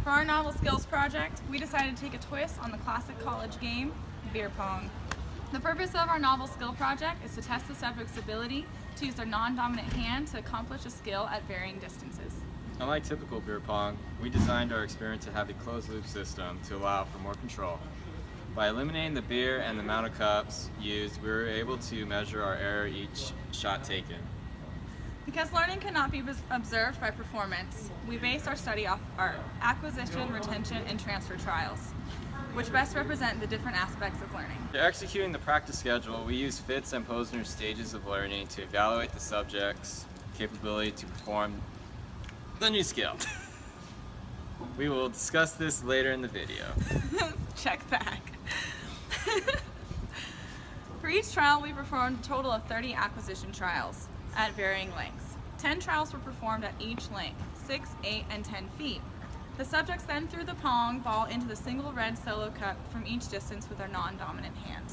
For our novel skills project, we decided to take a twist on the classic college game, beer pong. The purpose of our novel skill project is to test the subject's ability to use their non-dominant hand to accomplish a skill at varying distances. Unlike typical beer pong, we designed our experiment to have a closed-loop system to allow for more control. By eliminating the beer and the amount of cups used, we were able to measure our error each shot taken. Because learning cannot be observed by performance, we base our study off our acquisition, retention, and transfer trials, which best represent the different aspects of learning. For executing the practice schedule, we use Fitz and Posner stages of learning to evaluate the subject's capability to perform the new skill. We will discuss this later in the video. Check back. For each trial, we performed a total of 30 acquisition trials at varying lengths. 10 trials were performed at each length, 6, 8, and 10 feet. The subjects then threw the pong ball into the single red solo cup from each distance with their non-dominant hand.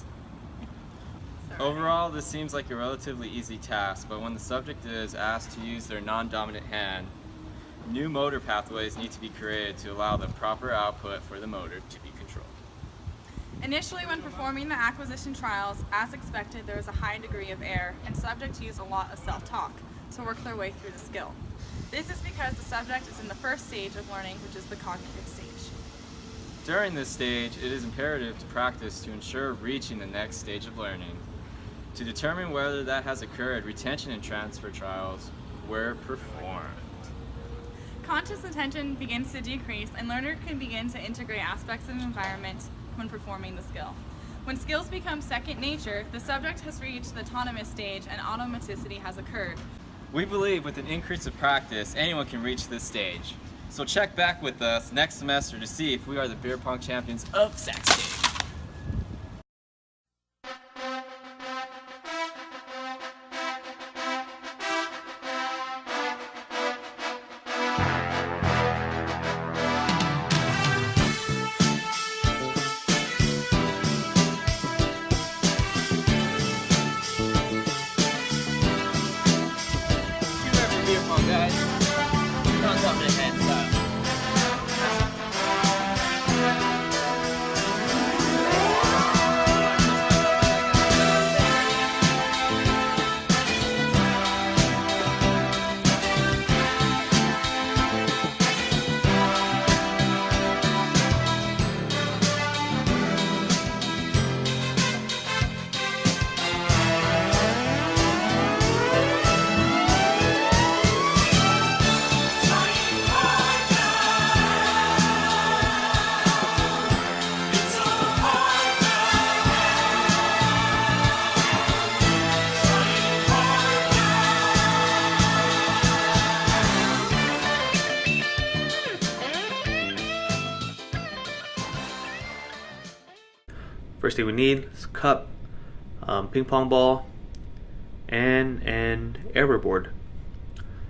Overall, this seems like a relatively easy task, but when the subject is asked to use their non-dominant hand, new motor pathways need to be created to allow the proper output for the motor to be controlled. Initially, when performing the acquisition trials, as expected, there was a high degree of error, and subjects used a lot of self-talk to work their way through the skill. This is because the subject is in the first stage of learning, which is the cognitive stage. During this stage, it is imperative to practice to ensure reaching the next stage of learning. To determine whether that has occurred, retention and transfer trials were performed. Conscious attention begins to decrease, and learner can begin to integrate aspects of the environment when performing the skill. When skills become second nature, the subject has reached the autonomous stage and automaticity has occurred. We believe with an increase of practice, anyone can reach this stage. So check back with us next semester to see if we are the beer pong champions of Sac State. Beer pong, guys. Non-dominant hand style. First thing we need is a cup, ping pong ball, and an error board.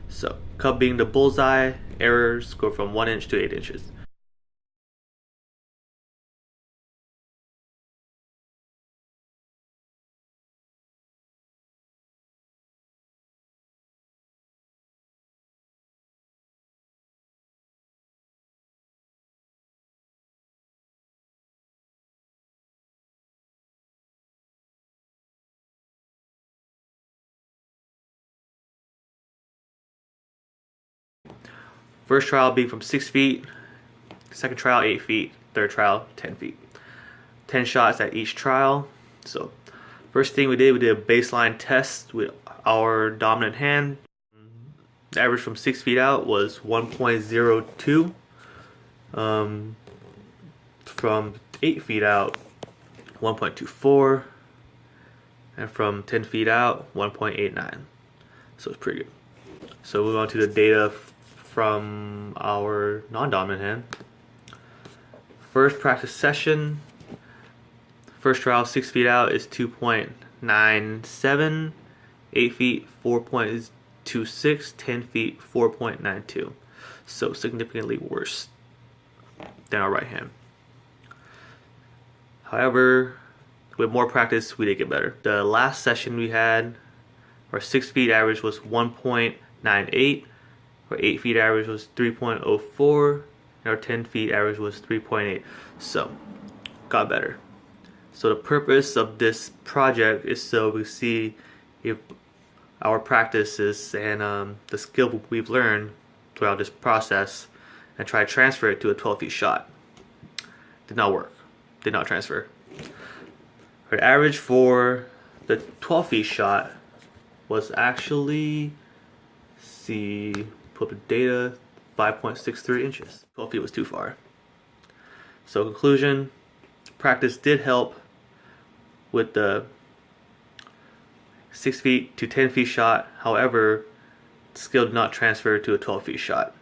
So, cup being the bullseye, errors go from 1 inch to 8 inches. First trial being from 6 feet, second trial 8 feet, third trial 10 feet. 10 shots at each trial. So first thing we did a baseline test with our dominant hand. The average from 6 feet out was 1.02. From 8 feet out, 1.24. And from 10 feet out, 1.89. So it's pretty good. So we went to the data from our non-dominant hand. First practice session, first trial 6 feet out is 2.97, 8 feet 4.26, 10 feet 4.92. So significantly worse than our right hand. However, with more practice, we did get better. The last session we had, our 6 feet average was 1.98. Our 8 feet average was 3.04, and our 10 feet average was 3.8. So, got better. So the purpose of this project is so we see if our practices and the skill we've learned throughout this process and try to transfer it to a 12 feet shot. Did not work. Did not transfer. Our average for the 12 feet shot was actually, pull up the data, 5.63 inches. 12 feet was too far. So conclusion, practice did help with the 6 feet to 10 feet shot. However, skill did not transfer to a 12 feet shot.